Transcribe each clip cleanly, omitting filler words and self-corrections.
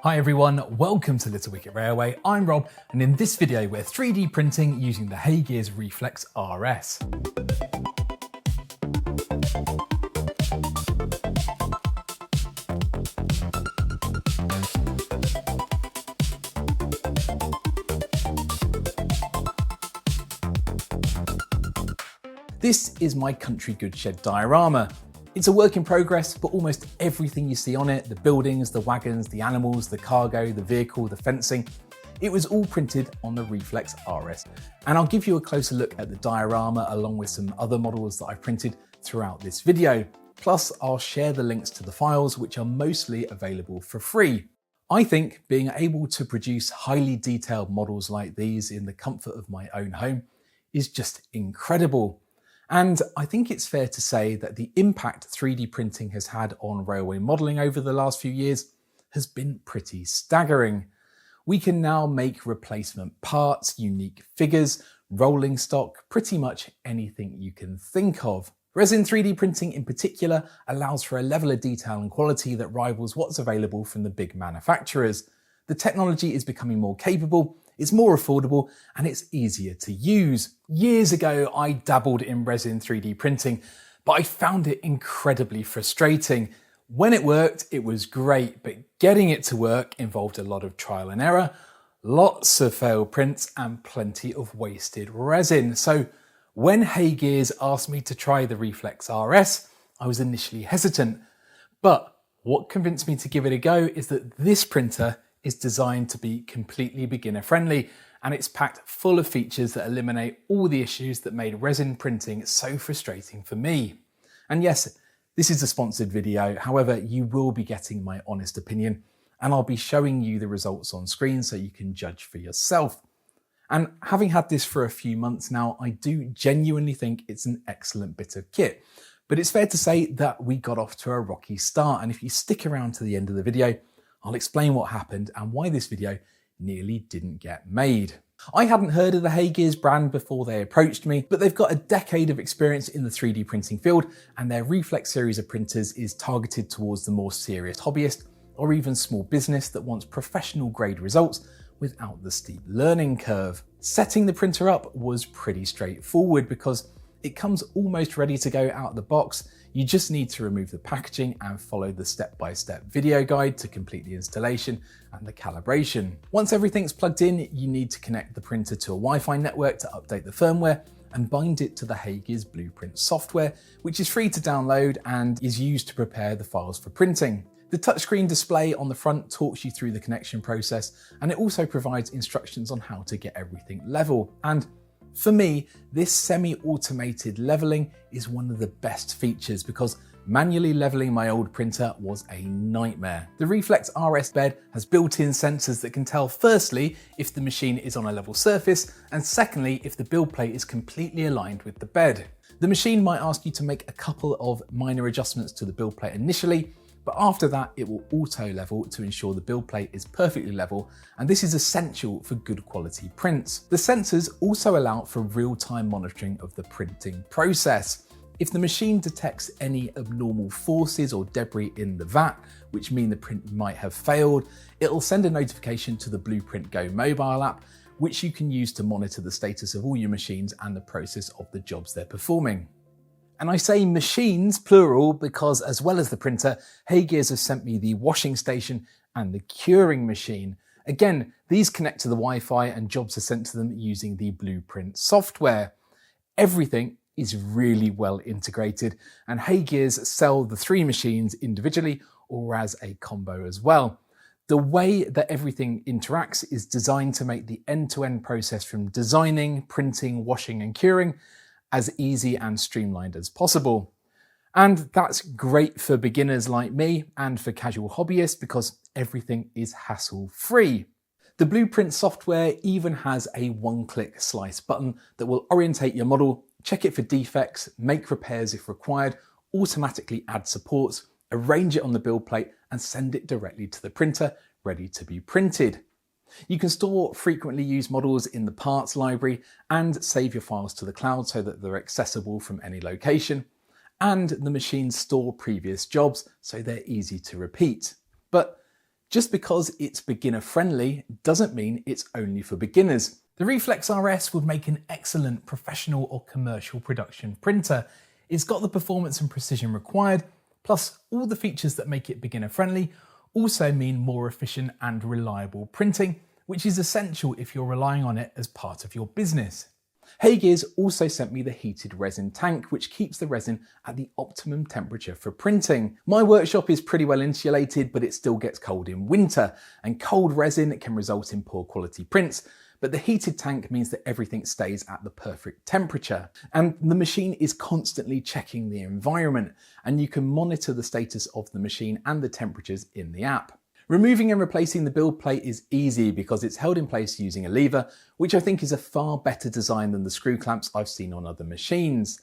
Hi everyone, welcome to Little Wicket Railway. I'm Rob, and in this video we're 3D printing using the HeyGears Reflex RS. This is my country goods shed diorama. It's a work in progress, but almost everything you see on it, the buildings, the wagons, the animals, the cargo, the vehicle, the fencing, it was all printed on the Reflex RS. And I'll give you a closer look at the diorama along with some other models that I've printed throughout this video. Plus, I'll share the links to the files, which are mostly available for free. I think being able to produce highly detailed models like these in the comfort of my own home is just incredible. And I think it's fair to say that the impact 3D printing has had on railway modelling over the last few years has been pretty staggering. We can now make replacement parts, unique figures, rolling stock, pretty much anything you can think of. Resin 3D printing in particular allows for a level of detail and quality that rivals what's available from the big manufacturers. The technology is becoming more capable, it's more affordable, and it's easier to use. Years ago, I dabbled in resin 3D printing, but I found it incredibly frustrating. When it worked, it was great, but getting it to work involved a lot of trial and error, lots of failed prints, and plenty of wasted resin. So when HeyGears asked me to try the Reflex RS, I was initially hesitant. But what convinced me to give it a go is that this printer is designed to be completely beginner friendly, and it's packed full of features that eliminate all the issues that made resin printing so frustrating for me. And yes, this is a sponsored video, however, you will be getting my honest opinion, and I'll be showing you the results on screen so you can judge for yourself. And having had this for a few months now, I do genuinely think it's an excellent bit of kit. But it's fair to say that we got off to a rocky start, and if you stick around to the end of the video, I'll explain what happened and why this video nearly didn't get made. I hadn't heard of the HeyGears brand before they approached me, but they've got a decade of experience in the 3D printing field, and their Reflex series of printers is targeted towards the more serious hobbyist or even small business that wants professional grade results without the steep learning curve. Setting the printer up was pretty straightforward because it comes almost ready to go out of the box. You just need to remove the packaging and follow the step-by-step video guide to complete the installation and the calibration. Once everything's plugged in, you need to connect the printer to a Wi-Fi network to update the firmware and bind it to the HeyGears Blueprint software, which is free to download and is used to prepare the files for printing. The touchscreen display on the front talks you through the connection process, and it also provides instructions on how to get everything level. And for me, this semi-automated leveling is one of the best features because manually leveling my old printer was a nightmare. The Reflex RS bed has built-in sensors that can tell firstly if the machine is on a level surface, and secondly if the build plate is completely aligned with the bed. The machine might ask you to make a couple of minor adjustments to the build plate initially, but after that it will auto level to ensure the build plate is perfectly level, and this is essential for good quality prints. The sensors also allow for real-time monitoring of the printing process. If the machine detects any abnormal forces or debris in the vat, which mean the print might have failed, it'll send a notification to the Blueprint Go mobile app, which you can use to monitor the status of all your machines and the process of the jobs they're performing. And I say machines, plural, because as well as the printer, HeyGears has sent me the washing station and the curing machine. Again, these connect to the Wi-Fi and jobs are sent to them using the Blueprint software. Everything is really well integrated, and HeyGears sell the three machines individually or as a combo as well. The way that everything interacts is designed to make the end-to-end process from designing, printing, washing and curing as easy and streamlined as possible. And that's great for beginners like me and for casual hobbyists because everything is hassle-free. The Blueprint software even has a one-click slice button that will orientate your model, check it for defects, make repairs if required, automatically add supports, arrange it on the build plate and send it directly to the printer, ready to be printed. You can store frequently used models in the parts library and save your files to the cloud so that they're accessible from any location. And the machines store previous jobs so they're easy to repeat. But Just because it's beginner friendly doesn't mean it's only for beginners. The Reflex RS would make an excellent professional or commercial production printer. It's got the performance and precision required, plus all the features that make it beginner friendly also mean more efficient and reliable printing, which is essential if you're relying on it as part of your business. HeyGears also sent me the heated resin tank, which keeps the resin at the optimum temperature for printing. My workshop is pretty well insulated, but it still gets cold in winter, and cold resin can result in poor quality prints. But the heated tank means that everything stays at the perfect temperature. And the machine is constantly checking the environment, and you can monitor the status of the machine and the temperatures in the app. Removing and replacing the build plate is easy because it's held in place using a lever, which I think is a far better design than the screw clamps I've seen on other machines.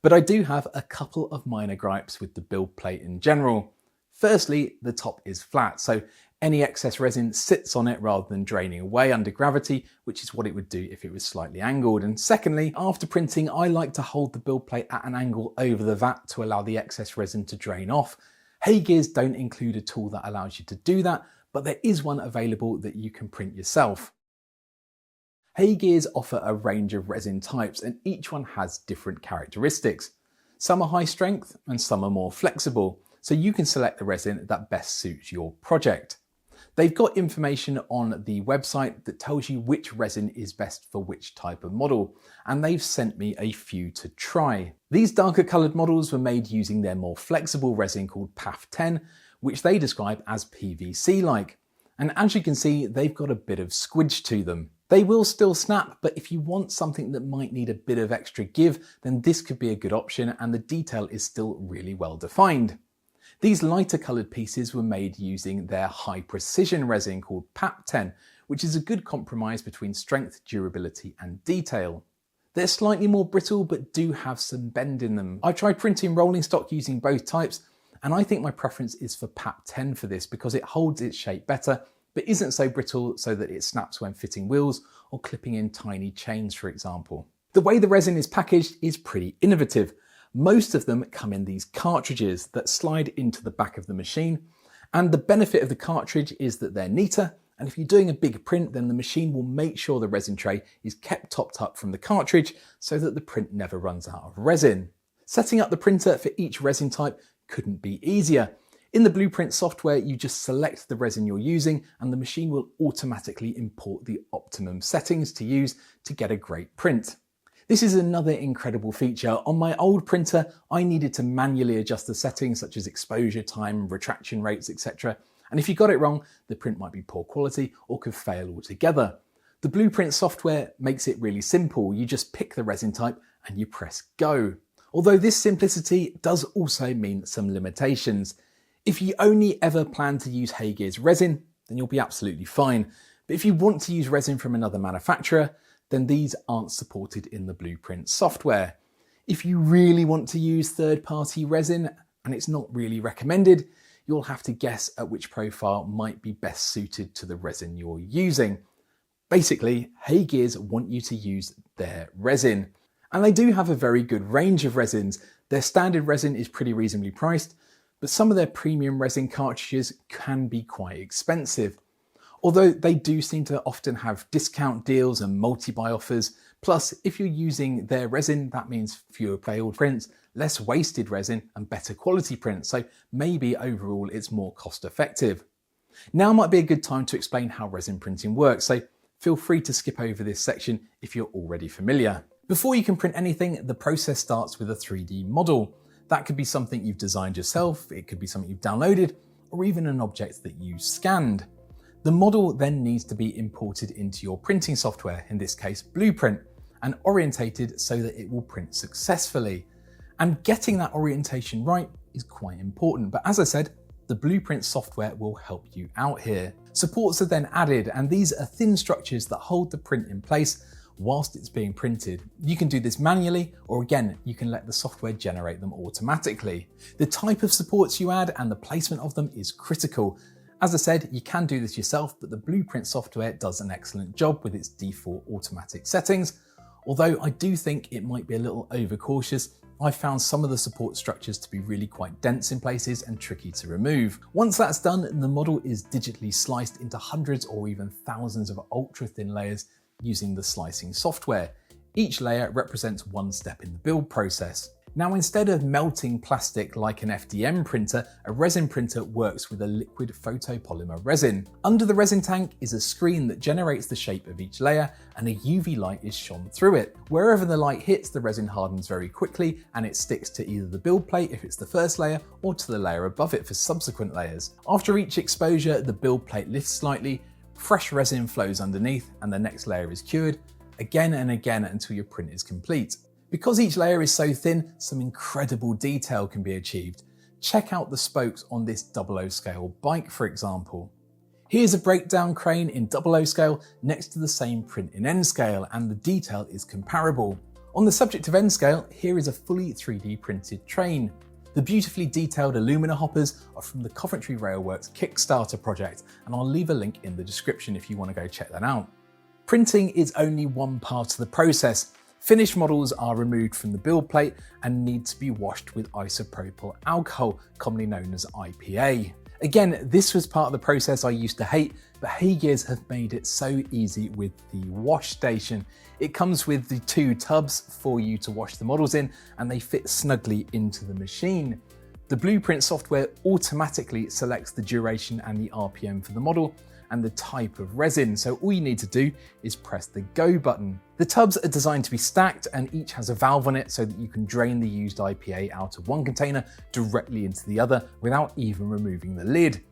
But I do have a couple of minor gripes with the build plate in general. Firstly, the top is flat, so any excess resin sits on it rather than draining away under gravity, which is what it would do if it was slightly angled. And secondly, after printing, I like to hold the build plate at an angle over the vat to allow the excess resin to drain off. HeyGears don't include a tool that allows you to do that, but there is one available that you can print yourself. HeyGears offer a range of resin types, and each one has different characteristics. Some are high strength and some are more flexible, so you can select the resin that best suits your project. They've got information on the website that tells you which resin is best for which type of model, and they've sent me a few to try. These darker coloured models were made using their more flexible resin called PAF10, which they describe as PVC-like. And as you can see, they've got a bit of squidge to them. They will still snap, but if you want something that might need a bit of extra give, then this could be a good option, and the detail is still really well defined. These lighter coloured pieces were made using their high precision resin called PAP10, which is a good compromise between strength, durability and detail. They're slightly more brittle but do have some bend in them. I tried printing rolling stock using both types, and I think my preference is for PAP10 for this because it holds its shape better but isn't so brittle so that it snaps when fitting wheels or clipping in tiny chains, for example. The way the resin is packaged is pretty innovative. Most of them come in these cartridges that slide into the back of the machine, and the benefit of the cartridge is that they're neater, and if you're doing a big print, then the machine will make sure the resin tray is kept topped up from the cartridge so that the print never runs out of resin. Setting up the printer for each resin type couldn't be easier. In the Blueprint software, you just select the resin you're using and the machine will automatically import the optimum settings to use to get a great print. This is another incredible feature. On my old printer, I needed to manually adjust the settings such as exposure time, retraction rates, etc. And if you got it wrong, the print might be poor quality or could fail altogether. The Blueprint software makes it really simple. You just pick the resin type and you press go. Although this simplicity does also mean some limitations. If you only ever plan to use HeyGears resin, then you'll be absolutely fine. But if you want to use resin from another manufacturer, then these aren't supported in the Blueprint software. If you really want to use third-party resin, and it's not really recommended, you'll have to guess at which profile might be best suited to the resin you're using. Basically, HeyGears want you to use their resin. And they do have a very good range of resins. Their standard resin is pretty reasonably priced, but some of their premium resin cartridges can be quite expensive. Although they do seem to often have discount deals and multi-buy offers. Plus, if you're using their resin, that means fewer failed prints, less wasted resin and better quality prints. So maybe overall it's more cost effective. Now might be a good time to explain how resin printing works. So feel free to skip over this section if you're already familiar. Before you can print anything, the process starts with a 3D model. That could be something you've designed yourself, it could be something you've downloaded, or even an object that you scanned. The model then needs to be imported into your printing software, in this case Blueprint, and orientated so that it will print successfully. And getting that orientation right is quite important, but as I said, the Blueprint software will help you out here. Supports are then added, and these are thin structures that hold the print in place whilst it's being printed. You can do this manually, or again, you can let the software generate them automatically. The type of supports you add and the placement of them is critical. As I said, you can do this yourself, but the Blueprint software does an excellent job with its default automatic settings, although I do think it might be a little overcautious I found some of the support structures to be really quite dense in places and tricky to remove. Once that's done, the model is digitally sliced into hundreds or even thousands of ultra thin layers using the slicing software. Each layer represents one step in the build process. Now, instead of melting plastic like an FDM printer, a resin printer works with a liquid photopolymer resin. Under the resin tank is a screen that generates the shape of each layer, and a UV light is shone through it. Wherever the light hits, the resin hardens very quickly and it sticks to either the build plate if it's the first layer or to the layer above it for subsequent layers. After each exposure, the build plate lifts slightly, fresh resin flows underneath, and the next layer is cured again and again until your print is complete. Because each layer is so thin, some incredible detail can be achieved. Check out the spokes on this 00 scale bike, for example. Here's a breakdown crane in 00 scale next to the same print in N scale, and the detail is comparable. On the subject of N scale, here is a fully 3D printed train. The beautifully detailed alumina hoppers are from the Coventry Railworks Kickstarter project, and I'll leave a link in the description if you want to go check that out. Printing is only one part of the process. Finished models are removed from the build plate and need to be washed with isopropyl alcohol, commonly known as IPA. Again, this was part of the process I used to hate, but HeyGears have made it so easy with the wash station. It comes with the 2 tubs for you to wash the models in, and they fit snugly into the machine. The blueprint software automatically selects the duration and the RPM for the model and the type of resin, so all you need to do is press the go button. The tubs are designed to be stacked and each has a valve on it so that you can drain the used IPA out of one container directly into the other without even removing the lid.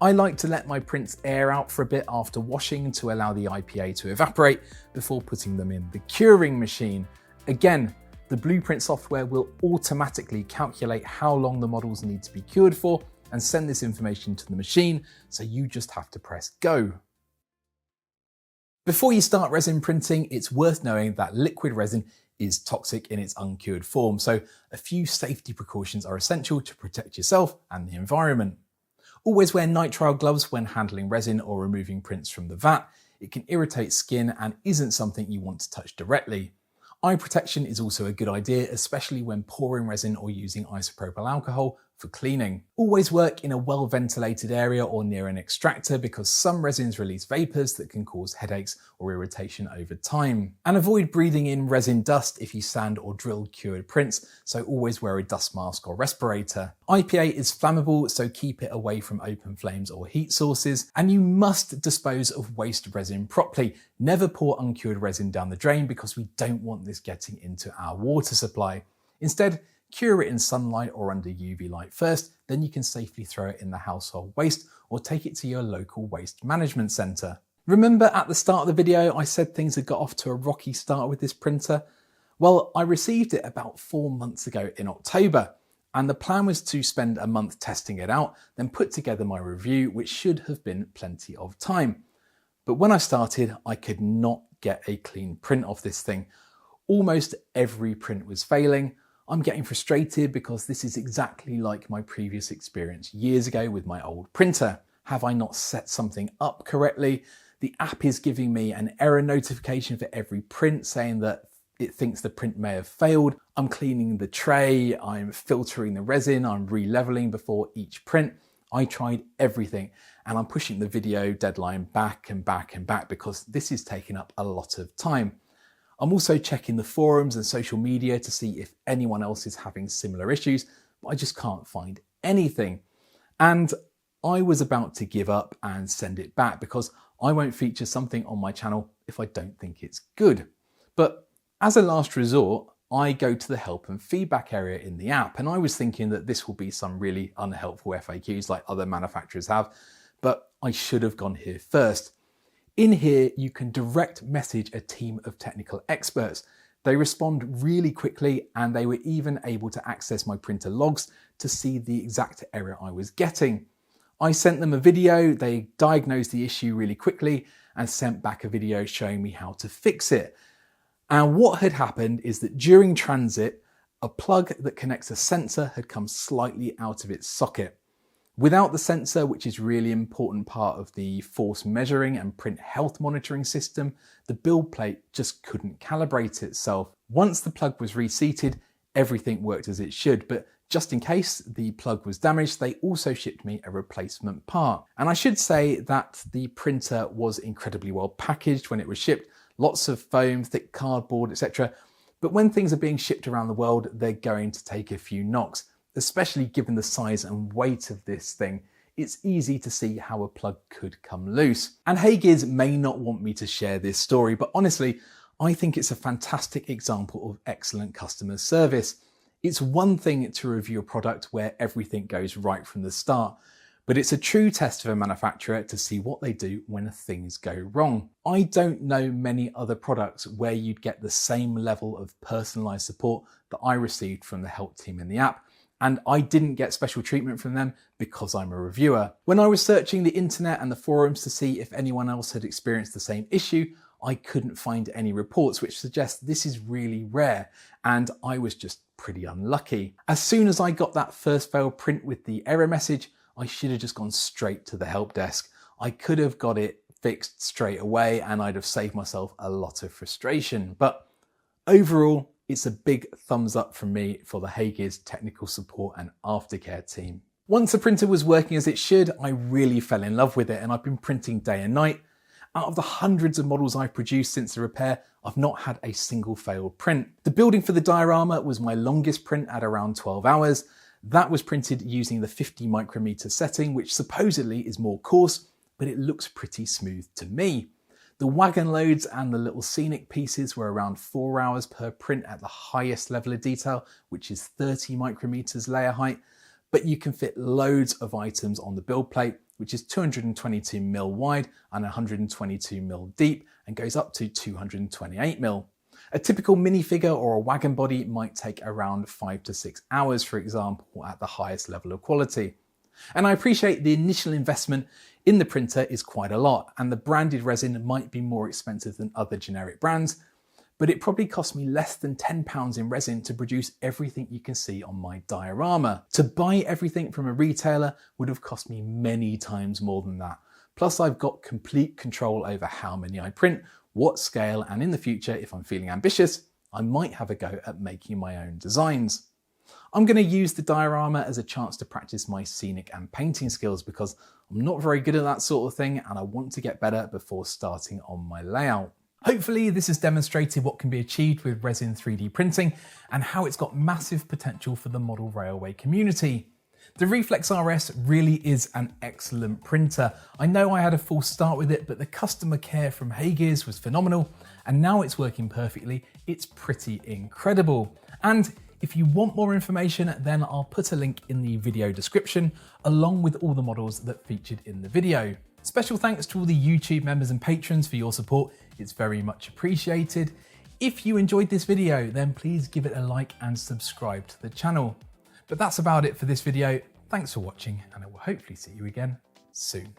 I like to let my prints air out for a bit after washing to allow the IPA to evaporate before putting them in the curing machine. Again, the blueprint software will automatically calculate how long the models need to be cured for and send this information to the machine, so you just have to press go. Before you start resin printing, it's worth knowing that liquid resin is toxic in its uncured form, so a few safety precautions are essential to protect yourself and the environment. Always wear nitrile gloves when handling resin or removing prints from the vat. It can irritate skin and isn't something you want to touch directly. Eye protection is also a good idea, especially when pouring resin or using isopropyl alcohol for cleaning. Always work in a well-ventilated area or near an extractor because some resins release vapors that can cause headaches or irritation over time. And avoid breathing in resin dust if you sand or drill cured prints, so always wear a dust mask or respirator. IPA is flammable, so keep it away from open flames or heat sources, and you must dispose of waste resin properly. Never pour uncured resin down the drain because we don't want this getting into our water supply. Instead, cure it in sunlight or under UV light first, then you can safely throw it in the household waste or take it to your local waste management centre. Remember at the start of the video I said things had got off to a rocky start with this printer? Well, I received it about 4 months ago in October, and the plan was to spend a month testing it out, then put together my review, which should have been plenty of time. But when I started, I could not get a clean print off this thing. Almost every print was failing. I'm getting frustrated because this is exactly like my previous experience years ago with my old printer. Have I not set something up correctly? The app is giving me an error notification for every print saying that it thinks the print may have failed. I'm cleaning the tray, I'm filtering the resin, I'm re-leveling before each print. I tried everything and I'm pushing the video deadline back and back and back because this is taking up a lot of time. I'm also checking the forums and social media to see if anyone else is having similar issues, but I just can't find anything. And I was about to give up and send it back because I won't feature something on my channel if I don't think it's good. But as a last resort, I go to the help and feedback area in the app, and I was thinking that this will be some really unhelpful FAQs like other manufacturers have, but I should have gone here first. In here, you can direct message a team of technical experts. They respond really quickly, and they were even able to access my printer logs to see the exact error I was getting. I sent them a video, they diagnosed the issue really quickly and sent back a video showing me how to fix it. And what had happened is that during transit, a plug that connects a sensor had come slightly out of its socket. Without the sensor, which is a really important part of the force measuring and print health monitoring system, the build plate just couldn't calibrate itself. Once the plug was reseated, everything worked as it should, but just in case the plug was damaged, they also shipped me a replacement part. And I should say that the printer was incredibly well packaged when it was shipped, lots of foam, thick cardboard, etc. But when things are being shipped around the world, they're going to take a few knocks, especially given the size and weight of this thing. It's easy to see how a plug could come loose. And HeyGears may not want me to share this story, but honestly, I think it's a fantastic example of excellent customer service. It's one thing to review a product where everything goes right from the start, but it's a true test of a manufacturer to see what they do when things go wrong. I don't know many other products where you'd get the same level of personalized support that I received from the help team in the app, and I didn't get special treatment from them because I'm a reviewer. When I was searching the internet and the forums to see if anyone else had experienced the same issue, I couldn't find any reports, which suggests this is really rare, and I was just pretty unlucky. As soon as I got that first failed print with the error message, I should have just gone straight to the help desk. I could have got it fixed straight away and I'd have saved myself a lot of frustration. But overall, it's a big thumbs up from me for the HeyGears technical support and aftercare team. Once the printer was working as it should, I really fell in love with it, and I've been printing day and night. Out of the hundreds of models I've produced since the repair, I've not had a single failed print. The building for the diorama was my longest print at around 12 hours. That was printed using the 50 micrometer setting, which supposedly is more coarse, but it looks pretty smooth to me. The wagon loads and the little scenic pieces were around 4 hours per print at the highest level of detail, which is 30 micrometers layer height, but you can fit loads of items on the build plate, which is 222mm wide and 122mm deep and goes up to 228mm. A typical minifigure or a wagon body might take around 5 to 6 hours, for example, at the highest level of quality. And I appreciate the initial investment in the printer is quite a lot, and the branded resin might be more expensive than other generic brands, but it probably cost me less than £10 in resin to produce everything you can see on my diorama. To buy everything from a retailer would have cost me many times more than that. Plus I've got complete control over how many I print, what scale, and in the future, if I'm feeling ambitious, I might have a go at making my own designs. I'm going to use the diorama as a chance to practice my scenic and painting skills because I'm not very good at that sort of thing and I want to get better before starting on my layout. Hopefully this has demonstrated what can be achieved with resin 3D printing and how it's got massive potential for the model railway community. The Reflex RS really is an excellent printer. I know I had a false start with it, but the customer care from HeyGears was phenomenal, and now it's working perfectly. It's pretty incredible. And if you want more information, then I'll put a link in the video description, along with all the models that featured in the video. Special thanks to all the YouTube members and patrons for your support. It's very much appreciated. If you enjoyed this video, then please give it a like and subscribe to the channel. But that's about it for this video. Thanks for watching, and I will hopefully see you again soon.